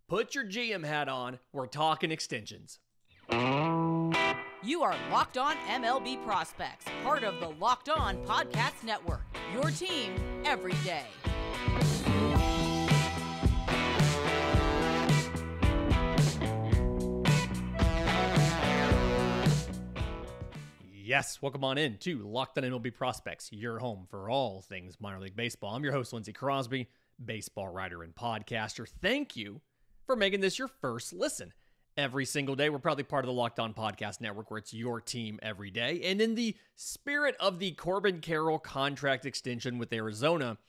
Put your GM hat on. We're talking extensions. You are Locked On MLB Prospects, part of the Locked On Podcast Network, your team every day. Yes, welcome on in to Locked On MLB Prospects, your home for all things minor league baseball. I'm your host, Lindsey Crosby, baseball writer and podcaster. Thank you for making this your first listen. Every single day, we're proudly part of the Locked On Podcast Network, where it's your team every day. And in the spirit of the Corbin Carroll contract extension with Arizona,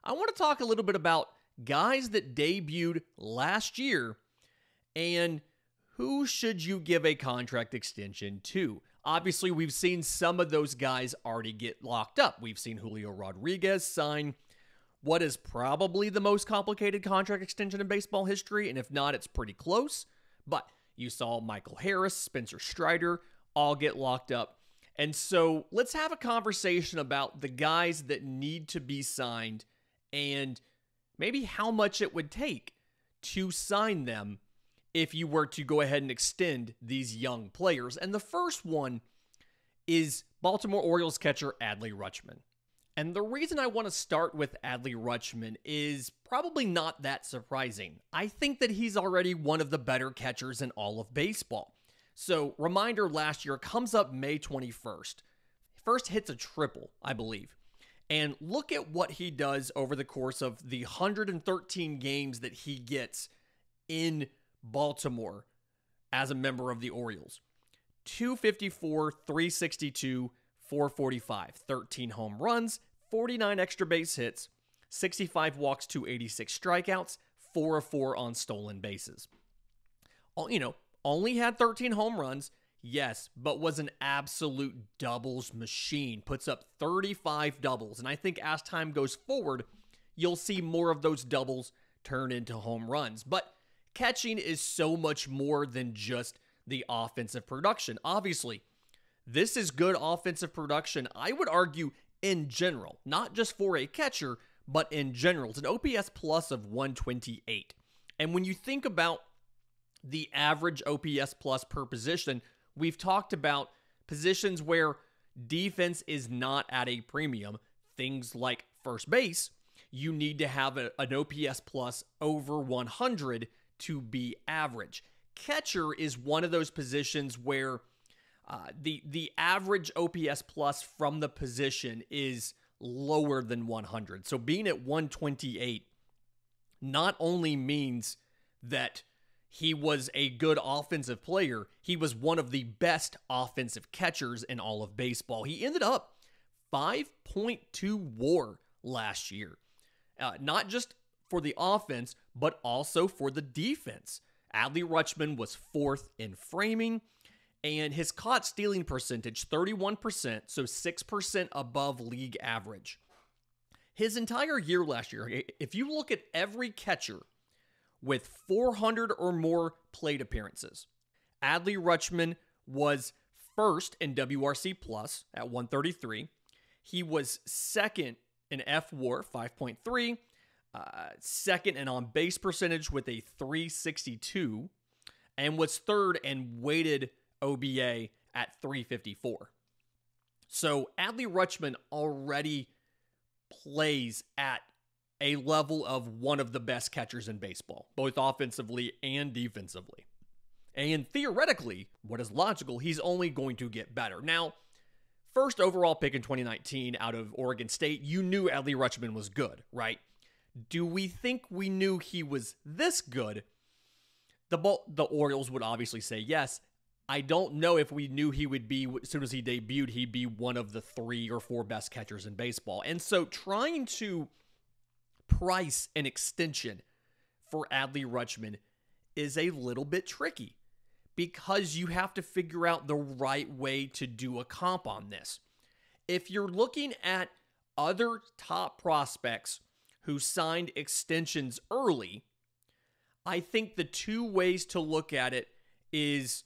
I want to talk a little bit about guys that debuted last year and who should you give a contract extension to. Obviously, we've seen some of those guys already get locked up. We've seen Julio Rodriguez sign what is probably the most complicated contract extension in baseball history, and if not, it's pretty close. But you saw Michael Harris, Spencer Strider all get locked up. And so let's have a conversation about the guys that need to be signed and maybe how much it would take to sign them if you were to go ahead and extend these young players. And the first one is Baltimore Orioles catcher Adley Rutschman. And the reason I want to start with Adley Rutschman is probably not that surprising. I think that he's already one of the better catchers in all of baseball. So, reminder, last year comes up May 21st. First hits a triple, I believe. And look at what he does over the course of the 113 games that he gets in Baltimore as a member of the Orioles. 254, 362, 445, 13 home runs, 49 extra base hits, 65 walks, 286 strikeouts, 4 of 4 on stolen bases. Only had 13 home runs, yes, but was an absolute doubles machine. Puts up 35 doubles, and I think as time goes forward, you'll see more of those doubles turn into home runs. But catching is so much more than just the offensive production. Obviously, this is good offensive production, I would argue, in general. Not just for a catcher, but in general. It's an OPS plus of 128. And when you think about the average OPS plus per position, we've talked about positions where defense is not at a premium. Things like first base, you need to have an OPS plus over 100 to be average. Catcher is one of those positions where the average OPS plus from the position is lower than 100. So being at 128 not only means that he was a good offensive player, he was one of the best offensive catchers in all of baseball. He ended up 5.2 WAR last year. Not just for the offense, but also for the defense. Adley Rutschman was fourth in framing, and his caught stealing percentage, 31%, so 6% above league average. His entire year last year, if you look at every catcher with 400 or more plate appearances, Adley Rutschman was first in WRC plus at 133. He was second in FWAR, 5.3. Second in on base percentage with a 362, and was third in weighted OBA at 354. So Adley Rutschman already plays at a level of one of the best catchers in baseball, both offensively and defensively. And theoretically, what is logical, he's only going to get better. Now, first overall pick in 2019 out of Oregon State, you knew Adley Rutschman was good, right? Do we think we knew he was this good? The Orioles would obviously say yes. I don't know if we knew he would be, as soon as he debuted, he'd be one of the 3 or 4 best catchers in baseball. And so trying to price an extension for Adley Rutschman is a little bit tricky because you have to figure out the right way to do a comp on this. If you're looking at other top prospects who signed extensions early, I think the two ways to look at it is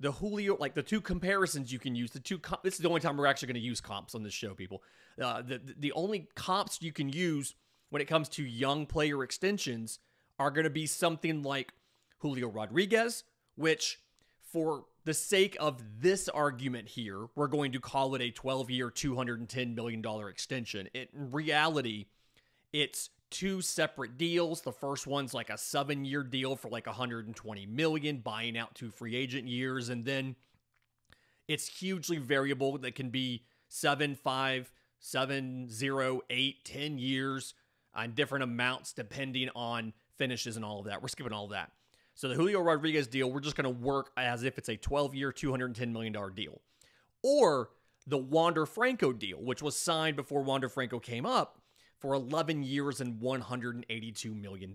the Julio, like the two comparisons you can use. This is the only time we're actually going to use comps on this show, people. The only comps you can use when it comes to young player extensions are going to be something like Julio Rodriguez, which for the sake of this argument here, we're going to call it a 12-year, $210 million extension. In reality, it's two separate deals. The first one's like a 7-year deal for like $120 million, buying out 2 free agent years. And then it's hugely variable. That can be 7, 5, 7, 0, 8, 10 years on different amounts depending on finishes and all of that. We're skipping all of that. So the Julio Rodriguez deal, we're just going to work as if it's a 12-year, $210 million deal. Or the Wander Franco deal, which was signed before Wander Franco came up for 11 years and $182 million.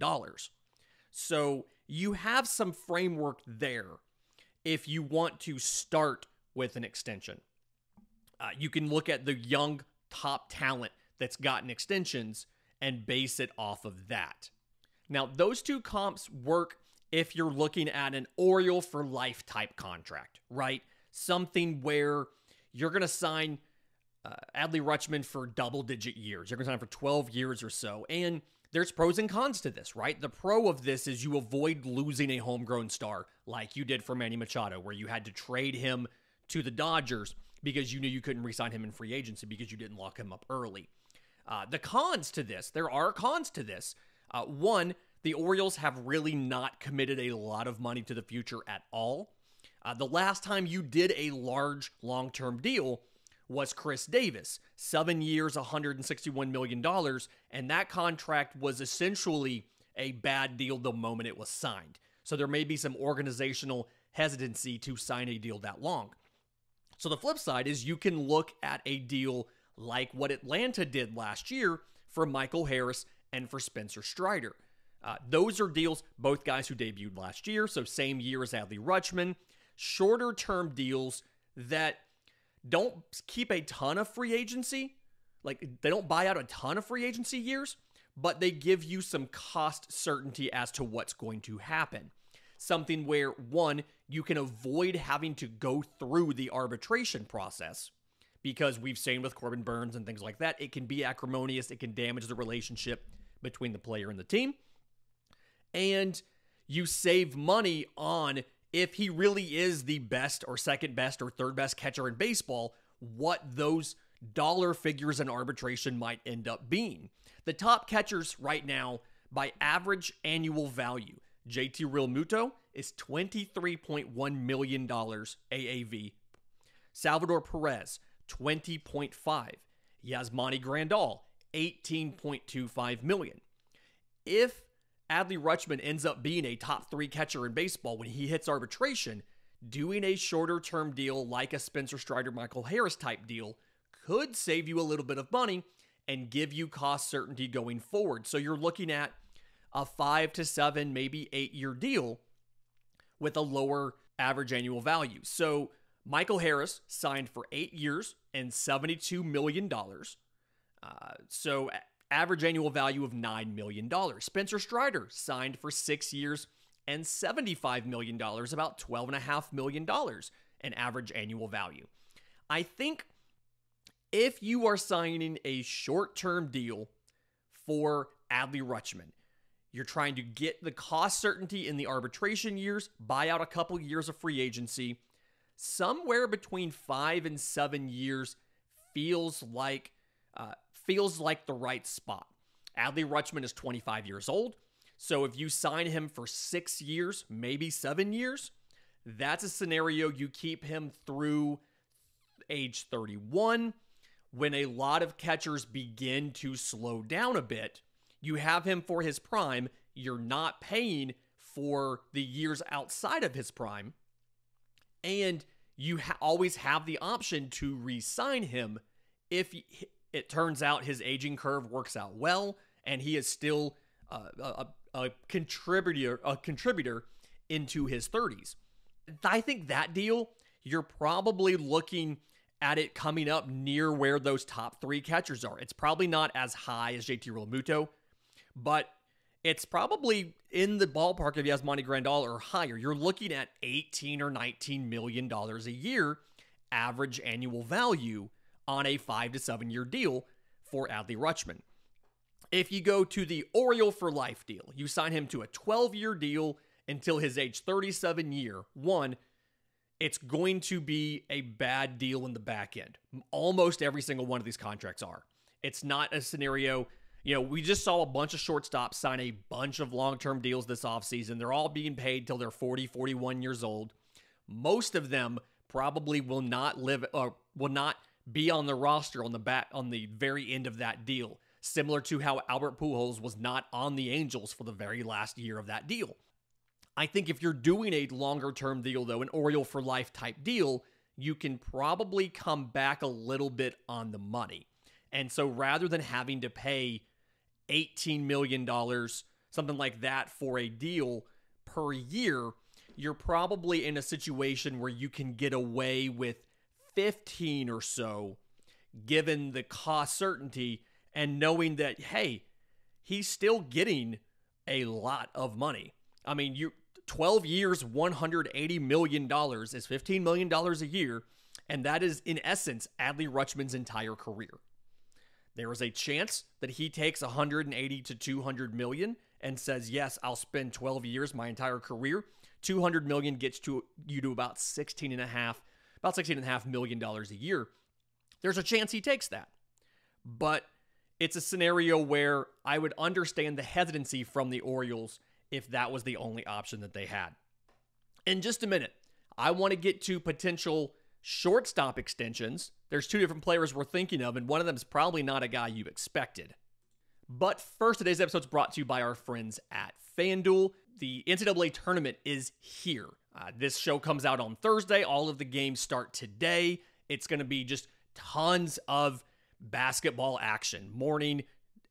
So you have some framework there if you want to start with an extension. You can look at the young top talent that's gotten extensions and base it off of that. Now, those two comps work if you're looking at an Oriole for life type contract, right? Something where you're going to sign Adley Rutschman for double-digit years. You're going to sign for 12 years or so. And there's pros and cons to this, right? The pro of this is you avoid losing a homegrown star like you did for Manny Machado, where you had to trade him to the Dodgers because you knew you couldn't re-sign him in free agency because you didn't lock him up early. The cons to this, there are cons to this. One, the Orioles have really not committed a lot of money to the future at all. The last time you did a large long-term deal was Chris Davis, 7 years, $161 million, and that contract was essentially a bad deal the moment it was signed. So there may be some organizational hesitancy to sign a deal that long. So the flip side is you can look at a deal like what Atlanta did last year for Michael Harris and for Spencer Strider. Those are deals, both guys who debuted last year, so same year as Adley Rutschman. Shorter term deals that don't keep a ton of free agency. Like, they don't buy out a ton of free agency years, but they give you some cost certainty as to what's going to happen. Something where, one, you can avoid having to go through the arbitration process, because we've seen with Corbin Burns and things like that, it can be acrimonious, it can damage the relationship between the player and the team. And you save money on, if he really is the best or second best or third best catcher in baseball, what those dollar figures in arbitration might end up being. The top catchers right now by average annual value, JT Realmuto is $23.1 million AAV. Salvador Perez, $20.5. Yasmani Grandal, $18.25 million. If Adley Rutschman ends up being a top 3 catcher in baseball when he hits arbitration, doing a shorter term deal like a Spencer Strider, Michael Harris type deal could save you a little bit of money and give you cost certainty going forward. So you're looking at a 5 to 7, maybe 8-year deal with a lower average annual value. So Michael Harris signed for 8 years and $72 million. So average annual value of $9 million. Spencer Strider signed for 6 years and $75 million, about $12.5 million in average annual value. I think if you are signing a short-term deal for Adley Rutschman, you're trying to get the cost certainty in the arbitration years, buy out a couple years of free agency, somewhere between 5 and 7 years feels like the right spot. Adley Rutschman is 25 years old, so if you sign him for 6 years, maybe 7 years, that's a scenario you keep him through age 31. When a lot of catchers begin to slow down a bit, you have him for his prime. You're not paying for the years outside of his prime, and you always have the option to re-sign him if it turns out his aging curve works out well and he is still a contributor into his 30s. I think that deal, you're probably looking at it coming up near where those top 3 catchers are. It's probably not as high as JT Realmuto, but it's probably in the ballpark of Yasmani Grandal or higher. You're looking at $18 or $19 million a year average annual value on a 5 to 7 year deal for Adley Rutschman. If you go to the Oriole for life deal, you sign him to a 12-year deal until his age 37 year, one, it's going to be a bad deal in the back end. Almost every single one of these contracts are. It's not a scenario, we just saw a bunch of shortstops sign a bunch of long-term deals this offseason. They're all being paid till they're 40, 41 years old. Most of them probably will not be on the roster on the very end of that deal, similar to how Albert Pujols was not on the Angels for the very last year of that deal. I think if you're doing a longer-term deal, though, an Oriole for life type deal, you can probably come back a little bit on the money. And so rather than having to pay $18 million, something like that for a deal per year, you're probably in a situation where you can get away with 15 or so, given the cost certainty and knowing that, hey, he's still getting a lot of money. I mean, 12 years, $180 million is $15 million a year, and that is, in essence, Adley Rutschman's entire career. There is a chance that he takes 180 to 200 million and says, yes, I'll spend 12 years, my entire career. 200 million gets you to about $16.5 million a year. There's a chance he takes that. But it's a scenario where I would understand the hesitancy from the Orioles if that was the only option that they had. In just a minute, I want to get to potential shortstop extensions. There's two different players we're thinking of, and one of them is probably not a guy you expected. But first, today's episode is brought to you by our friends at FanDuel. The NCAA tournament is here. This show comes out on Thursday. All of the games start today. It's going to be just tons of basketball action. Morning,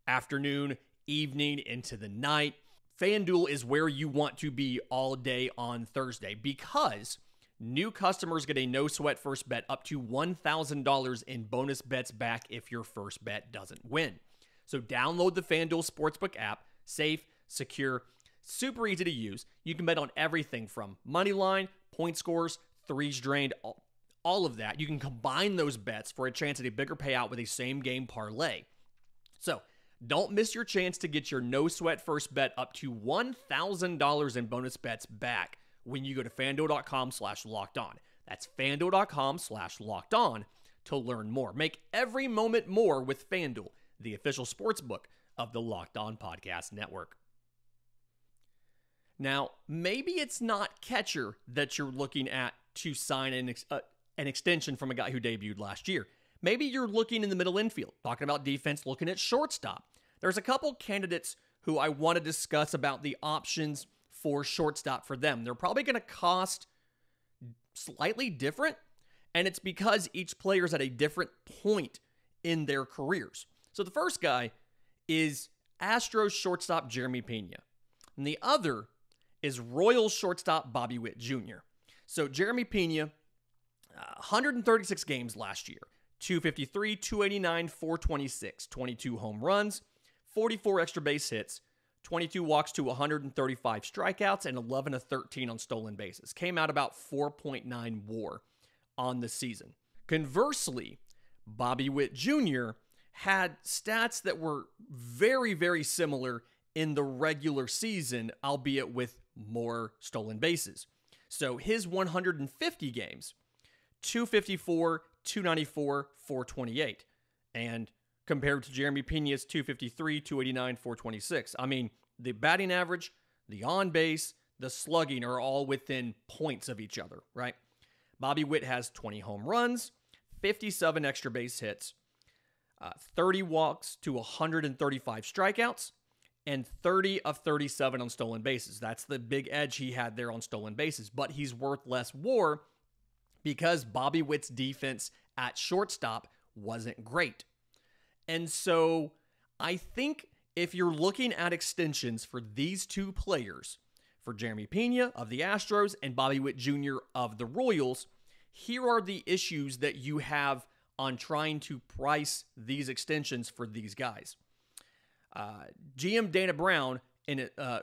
afternoon, evening, into the night. FanDuel is where you want to be all day on Thursday because new customers get a no-sweat first bet up to $1,000 in bonus bets back if your first bet doesn't win. So download the FanDuel Sportsbook app. Safe, secure, super easy to use. You can bet on everything from money line, point scores, threes drained, all of that. You can combine those bets for a chance at a bigger payout with a same-game parlay. So don't miss your chance to get your no-sweat first bet up to $1,000 in bonus bets back when you go to FanDuel.com/lockedon. That's FanDuel.com/lockedon to learn more. Make every moment more with FanDuel, the official sportsbook of the Locked On Podcast Network. Now, maybe it's not catcher that you're looking at to sign an extension from a guy who debuted last year. Maybe you're looking in the middle infield, talking about defense, looking at shortstop. There's a couple candidates who I want to discuss about the options for shortstop for them. They're probably going to cost slightly different, and it's because each player is at a different point in their careers. So the first guy is Astros shortstop Jeremy Pena, and the other is Royals shortstop Bobby Witt Jr. So Jeremy Pena, 136 games last year, 253, 289, 426, 22 home runs, 44 extra base hits, 22 walks to 135 strikeouts, and 11 of 13 on stolen bases. Came out about 4.9 WAR on the season. Conversely, Bobby Witt Jr. had stats that were very, very similar in the regular season, albeit with more stolen bases. So his 150 games, 254, 294, 428. And compared to Jeremy Pena's 253, 289, 426. I mean, the batting average, the on-base, the slugging are all within points of each other, right? Bobby Witt has 20 home runs, 57 extra base hits, 30 walks to 135 strikeouts, and 30 of 37 on stolen bases. That's the big edge he had there on stolen bases, but he's worth less WAR because Bobby Witt's defense at shortstop wasn't great. And so I think if you're looking at extensions for these two players, for Jeremy Pena of the Astros and Bobby Witt Jr. of the Royals, here are the issues that you have on trying to price these extensions for these guys. GM Dana Brown,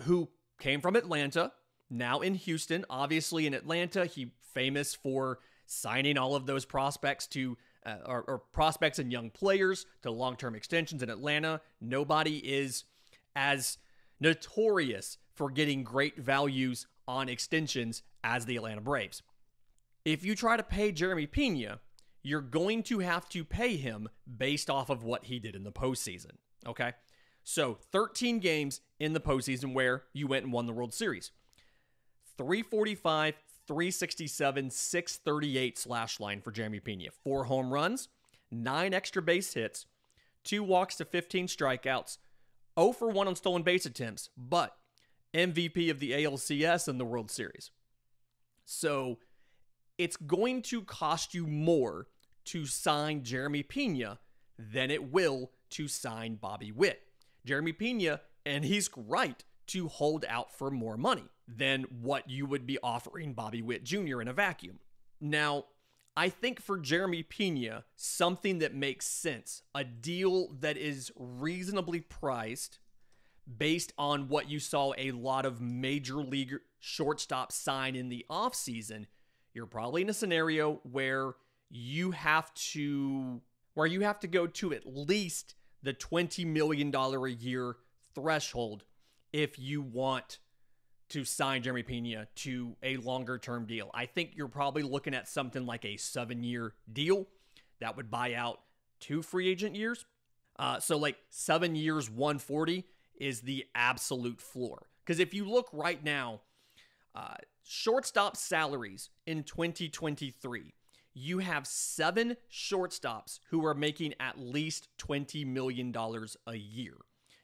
who came from Atlanta, now in Houston. Obviously in Atlanta, he's famous for signing all of those prospects to or prospects and young players to long-term extensions in Atlanta. Nobody is as notorious for getting great values on extensions as the Atlanta Braves. If you try to pay Jeremy Pena, you're going to have to pay him based off of what he did in the postseason, okay? So 13 games in the postseason where you went and won the World Series. 345, 367, 638 slash line for Jeremy Pena. 4 home runs, 9 extra base hits, 2 walks to 15 strikeouts, 0 for 1 on stolen base attempts, but MVP of the ALCS and the World Series. So it's going to cost you more to sign Jeremy Pena than it will to sign Bobby Witt. Jeremy Pena, and he's right to hold out for more money than what you would be offering Bobby Witt Jr. in a vacuum. Now, I think for Jeremy Pena, something that makes sense, a deal that is reasonably priced based on what you saw a lot of major league shortstops sign in the offseason, you're probably in a scenario where you have to go to at least the $20 million a year threshold if you want to sign Jeremy Pena to a longer term deal. I think you're probably looking at something like a 7-year deal that would buy out 2 free agent years. So like 7 years, 140 is the absolute floor. Because if you look right now, shortstop salaries in 2023, you have 7 shortstops who are making at least $20 million a year.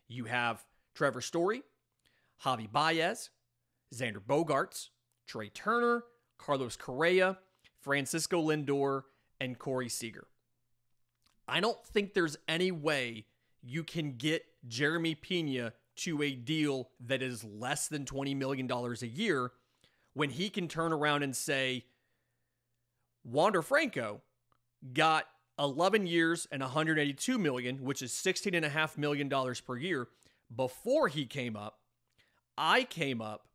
You have Trevor Story, Javi Baez, Xander Bogaerts, Trey Turner, Carlos Correa, Francisco Lindor, and Corey Seager. I don't think there's any way you can get Jeremy Pena to a deal that is less than $20 million a year when he can turn around and say, Wander Franco got 11 years and $182 million, which is $16.5 million per year. Before he came up, I came up,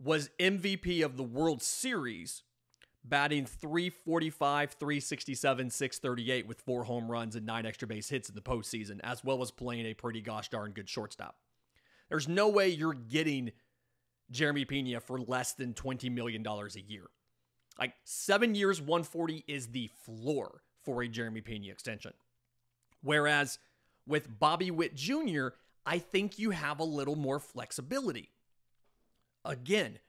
was MVP of the World Series, batting .345, .367, .638 with 4 home runs and 9 extra base hits in the postseason, as well as playing a pretty gosh darn good shortstop. There's no way you're getting Jeremy Pena for less than $20 million a year. Like 7 years, 140 is the floor for a Jeremy Pena extension. Whereas with Bobby Witt Jr., I think you have a little more flexibility. Again,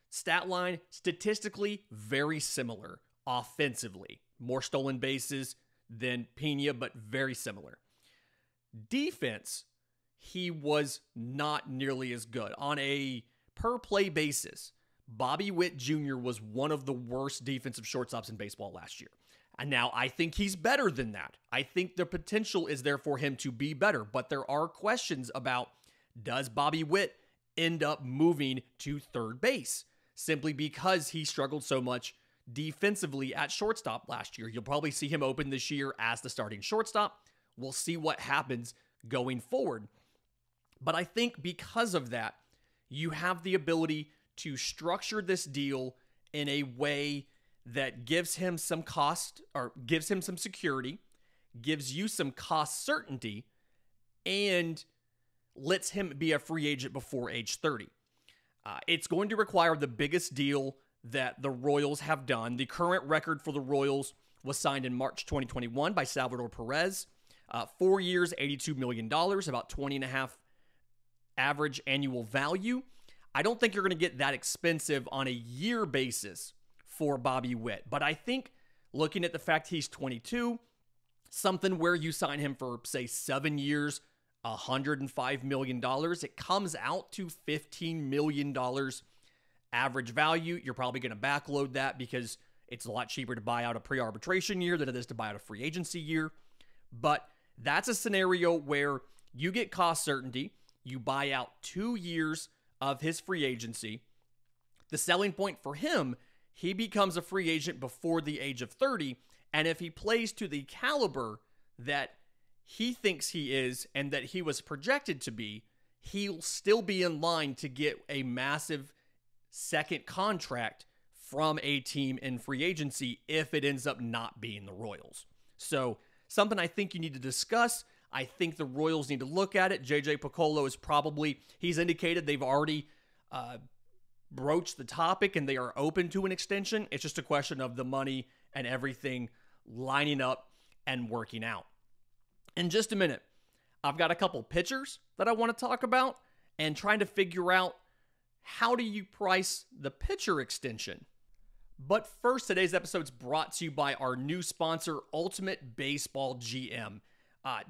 stat line, statistically very similar offensively. More stolen bases than Pena, but very similar. Defense, he was not nearly as good. On a per-play basis, Bobby Witt Jr. was one of the worst defensive shortstops in baseball last year. And now I think he's better than that. I think the potential is there for him to be better, but there are questions about, does Bobby Witt end up moving to third base simply because he struggled so much defensively at shortstop last year? You'll probably see him open this year as the starting shortstop. We'll see what happens going forward. But I think because of that, you have the ability to structure this deal in a way that gives him some cost, or gives him some security, gives you some cost certainty, and lets him be a free agent before age 30. It's going to require the biggest deal that the Royals have done. The current record for the Royals was signed in March 2021 by Salvador Perez. 4 years, $82 million, about 20.5 average annual value. I don't think you're going to get that expensive on a year basis for Bobby Witt. But I think looking at the fact he's 22, something where you sign him for, say, 7 years, $105 million, it comes out to $15 million average value. You're probably going to backload that because it's a lot cheaper to buy out a pre-arbitration year than it is to buy out a free agency year. But that's a scenario where you get cost certainty. You buy out 2 years of his free agency. The selling point for him, he becomes a free agent before the age of 30. And if he plays to the caliber that he thinks he is and that he was projected to be, he'll still be in line to get a massive second contract from a team in free agency if it ends up not being the Royals. So something I think you need to discuss. I think the Royals need to look at it. JJ Picollo is probably, he's indicated they've already broach the topic and they are open to an extension. It's just a question of the money and everything lining up and working out. In just a minute, I've got a couple pitchers that I want to talk about and trying to figure out how do you price the pitcher extension. But first, today's episode is brought to you by our new sponsor, Ultimate Baseball GM.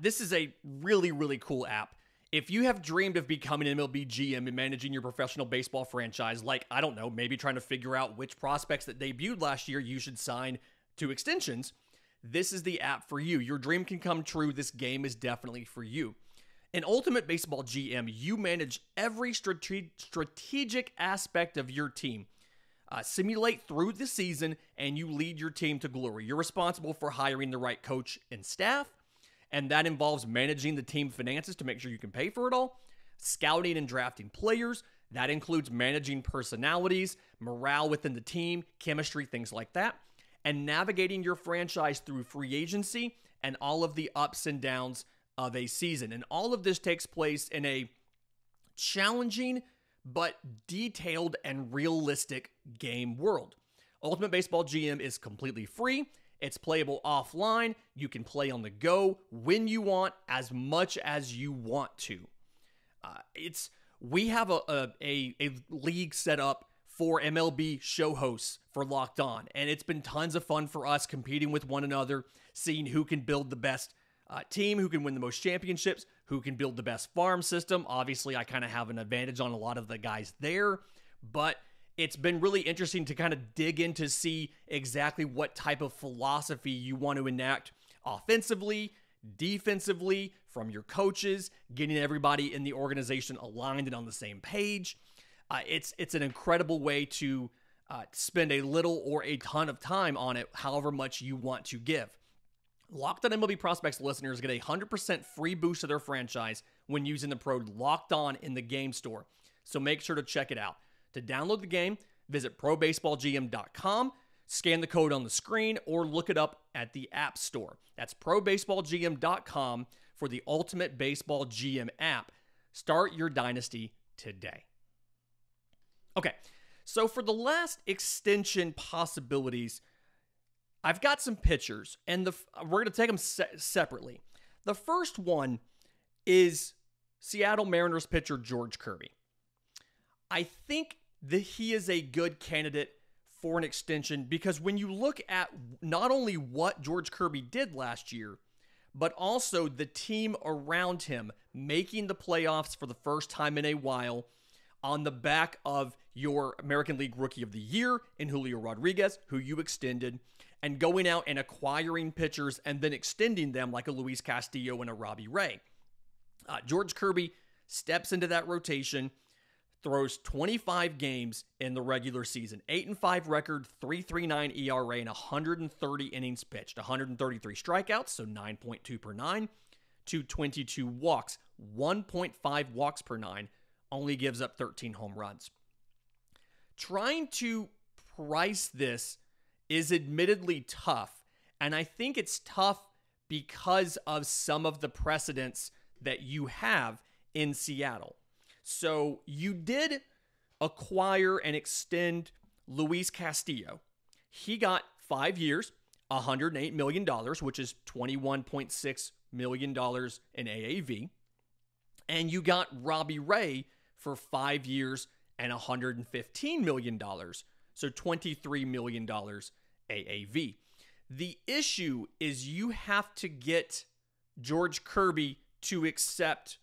This is a really, really cool app. If you have dreamed of becoming an MLB GM and managing your professional baseball franchise, like, I don't know, maybe trying to figure out which prospects that debuted last year you should sign to extensions, this is the app for you. Your dream can come true. This game is definitely for you. In Ultimate Baseball GM, you manage every strategic aspect of your team. Simulate through the season, and you lead your team to glory. You're responsible for hiring the right coach and staff, and that involves managing the team finances to make sure you can pay for it all, scouting and drafting players. That includes managing personalities, morale within the team, chemistry, things like that, and navigating your franchise through free agency and all of the ups and downs of a season. And all of this takes place in a challenging but detailed and realistic game world. Ultimate Baseball GM is completely free. It's playable offline. You can play on the go when you want, as much as you want to. We have a league set up for MLB show hosts for Locked On, and it's been tons of fun for us competing with one another, seeing who can build the best team, who can win the most championships, who can build the best farm system. Obviously, I kind of have an advantage on a lot of the guys there, but it's been really interesting to kind of dig in to see exactly what type of philosophy you want to enact offensively, defensively, from your coaches, getting everybody in the organization aligned and on the same page. It's an incredible way to spend a little or a ton of time on it, however much you want to give. Locked On MLB Prospects listeners get a 100% free boost to their franchise when using the code Locked On in the game store. So make sure to check it out. To download the game, visit probaseballgm.com, scan the code on the screen, or look it up at the App Store. That's probaseballgm.com for the Ultimate Baseball GM app. Start your dynasty today. Okay, so for the last extension possibilities, I've got some pitchers, and we're going to take them separately. The first one is Seattle Mariners pitcher George Kirby. I think that he is a good candidate for an extension because when you look at not only what George Kirby did last year, but also the team around him making the playoffs for the first time in a while on the back of your American League Rookie of the Year in Julio Rodriguez, who you extended, and going out and acquiring pitchers and then extending them like a Luis Castillo and a Robbie Ray. George Kirby steps into that rotation, throws 25 games in the regular season, 8-5 record, 3.39 ERA, and 130 innings pitched, 133 strikeouts, so 9.2 per 9, 222 walks, 1.5 walks per 9, only gives up 13 home runs. Trying to price this is admittedly tough, and I think it's tough because of some of the precedents that you have in Seattle. So you did acquire and extend Luis Castillo. He got 5 years, $108 million, which is $21.6 million in AAV. And you got Robbie Ray for 5 years and $115 million, so $23 million AAV. The issue is you have to get George Kirby to accept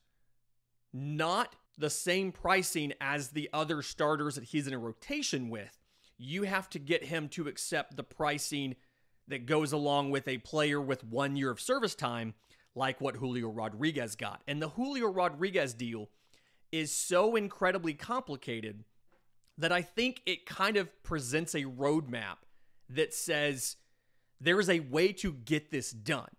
not the same pricing as the other starters that he's in a rotation with. You have to get him to accept the pricing that goes along with a player with 1 year of service time, like what Julio Rodriguez got. And the Julio Rodriguez deal is so incredibly complicated that I think it kind of presents a roadmap that says there is a way to get this done.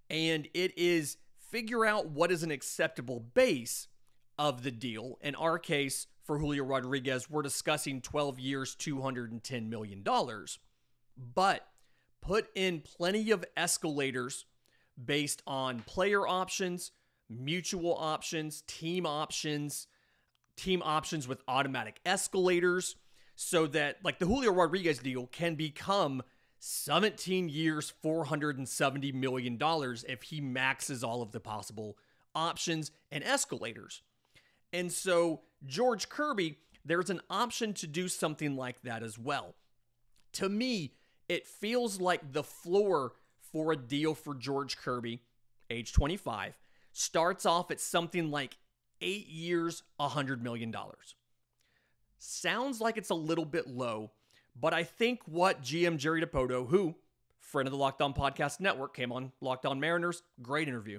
And it is figure out what is an acceptable base of the deal. In our case, for Julio Rodriguez, we're discussing 12 years, $210 million. But put in plenty of escalators based on player options, mutual options, team options, team options with automatic escalators so that like the Julio Rodriguez deal can become 17 years, $470 million if he maxes all of the possible options and escalators. And so George Kirby, there's an option to do something like that as well. To me, it feels like the floor for a deal for George Kirby, age 25, starts off at something like 8 years, $100 million. Sounds like it's a little bit low, but I think what GM Jerry DiPoto, who, friend of the Locked On Podcast Network, came on Locked On Mariners, great interview.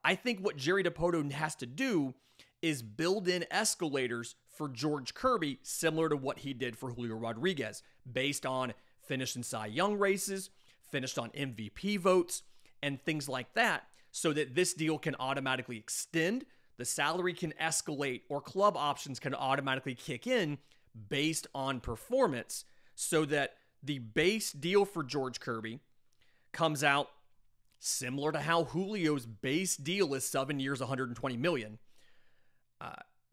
I think what Jerry DiPoto has to do is build in escalators for George Kirby, similar to what he did for Julio Rodriguez, based on finished in Cy Young races, finished on MVP votes, and things like that, so that this deal can automatically extend, the salary can escalate, or club options can automatically kick in based on performance, so that the base deal for George Kirby comes out similar to how Julio's base deal is 7 years, $120 million.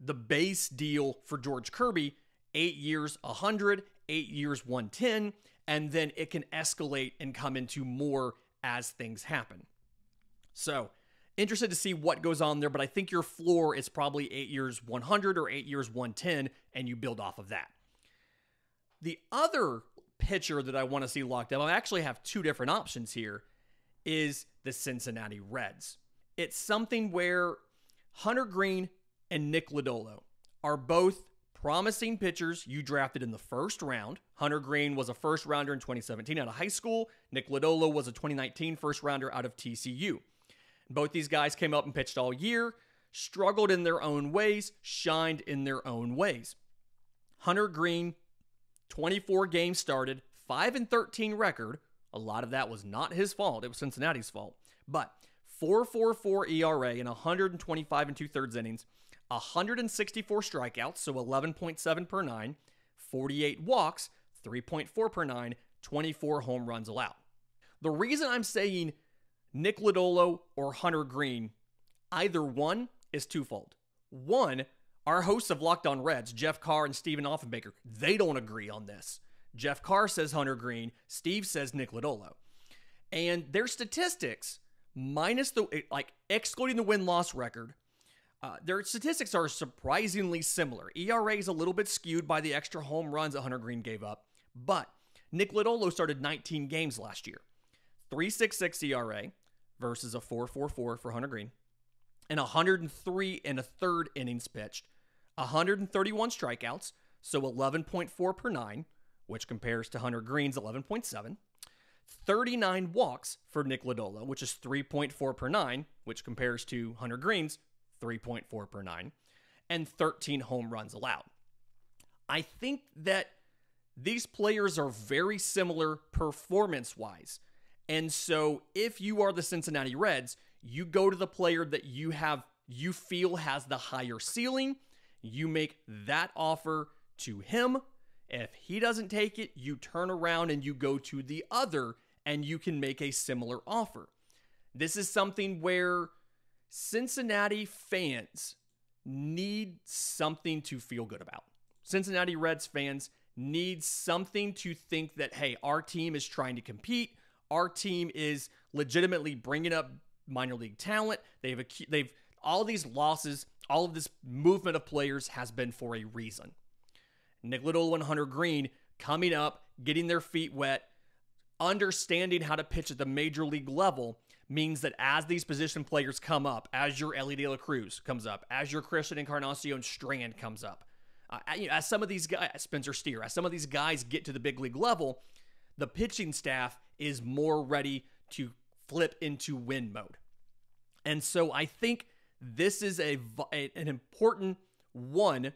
The base deal for George Kirby, 8 years, 100, 8 years, 110, and then it can escalate and come into more as things happen. So, interested to see what goes on there, but I think your floor is probably 8 years, 100 or 8 years, 110, and you build off of that. The other pitcher that I want to see locked up, I actually have two different options here, is the Cincinnati Reds. It's something where Hunter Greene and Nick Lodolo are both promising pitchers you drafted in the first round. Hunter Greene was a first rounder in 2017 out of high school. Nick Lodolo was a 2019 first rounder out of TCU. Both these guys came up and pitched all year, struggled in their own ways, shined in their own ways. Hunter Greene, 24 games started, 5-13 record. A lot of that was not his fault. It was Cincinnati's fault. But 4.44 ERA in 125 2/3 innings, 164 strikeouts, so 11.7 per 9, 48 walks, 3.4 per 9, 24 home runs allowed. The reason I'm saying Nick Lodolo or Hunter Greene, either one, is twofold. One, our hosts of Locked On Reds, Jeff Carr and Steven Offenbaker, they don't agree on this. Jeff Carr says Hunter Greene, Steve says Nick Lodolo. And their statistics, minus excluding the win-loss record, their statistics are surprisingly similar. ERA is a little bit skewed by the extra home runs that Hunter Greene gave up, but Nick Lodolo started 19 games last year. 3.66 ERA versus a 4.44 for Hunter Greene, and 103 1/3 innings pitched, 131 strikeouts, so 11.4 per 9, which compares to Hunter Greene's 11.7, 39 walks for Nick Lodolo, which is 3.4 per 9, which compares to Hunter Greene's 3.4 per 9, and 13 home runs allowed. I think that these players are very similar performance-wise. And so if you are the Cincinnati Reds, you go to the player that you feel has the higher ceiling, you make that offer to him. If he doesn't take it, you turn around and you go to the other and you can make a similar offer. This is something where Cincinnati fans need something to feel good about. Cincinnati Reds fans need something to think that, hey, our team is trying to compete. Our team is legitimately bringing up minor league talent. They've all these losses, all of this movement of players has been for a reason. Nick Lodolo and Hunter Greene coming up, getting their feet wet, understanding how to pitch at the major league level means that as these position players come up, as your Ellie De La Cruz comes up, as your Christian Encarnacion Strand comes up, as some of these guys, Spencer Steer, as some of these guys get to the big league level, the pitching staff is more ready to flip into win mode. And so I think this is an important, one,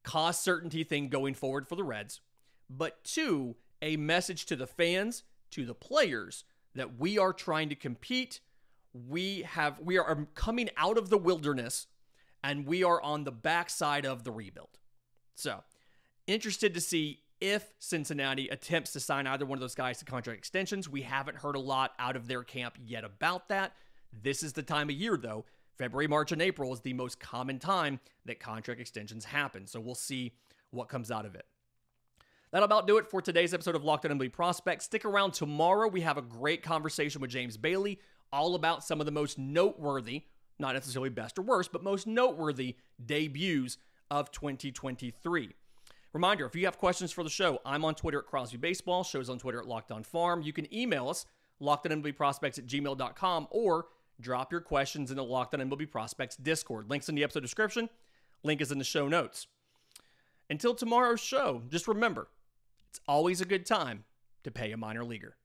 cost certainty thing going forward for the Reds, but two, a message to the fans, to the players, that we are trying to compete. We are coming out of the wilderness, and we are on the backside of the rebuild. So, interested to see if Cincinnati attempts to sign either one of those guys to contract extensions. We haven't heard a lot out of their camp yet about that. This is the time of year, though, February, March, and April is the most common time that contract extensions happen. So we'll see what comes out of it. That'll about do it for today's episode of Locked On MLB Prospects. Stick around tomorrow. We have a great conversation with James Bailey all about some of the most noteworthy, not necessarily best or worst, but most noteworthy debuts of 2023. Reminder, if you have questions for the show, I'm on Twitter at Crosby Baseball. Show's on Twitter at Locked On Farm. You can email us, lockedonmlbprospects@gmail.com, or drop your questions in the Locked On MLB Prospects Discord. Links in the episode description. Link is in the show notes. Until tomorrow's show, just remember, it's always a good time to pay a minor leaguer.